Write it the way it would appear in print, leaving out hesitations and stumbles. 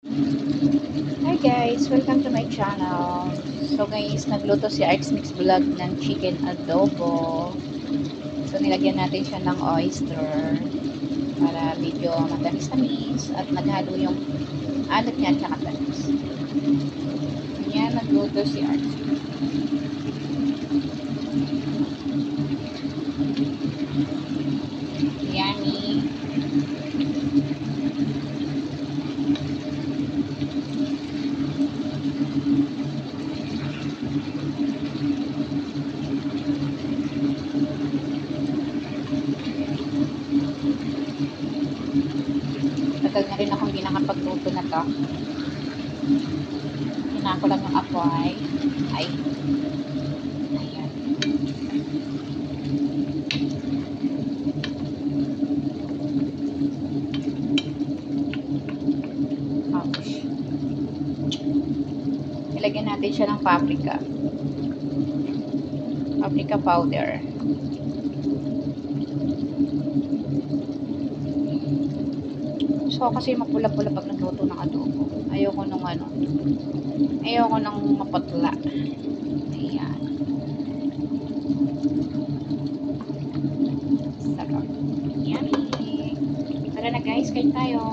Hi guys! Welcome to my channel. So guys, nagluto si Arts Mix Vlog ng chicken adobo. So nilagyan natin siya ng oyster para medyo matamis-tamis at naghalo yung alat niya at saka tamis. Yan, nagluto si Arts. Yummy! Tagal na rin akong hindi nakapagluto na to. Hinaan ko lang yung apoy. Ay. Ayan. Ouch. Ilagyan natin siya ng paprika. Paprika powder. So, kasi mapula-pula pag nagluto ng adobo. Ayoko nung ano. Ayoko nung maputla. Ayan. Sarap. Yummy. Tara na guys, kain tayo.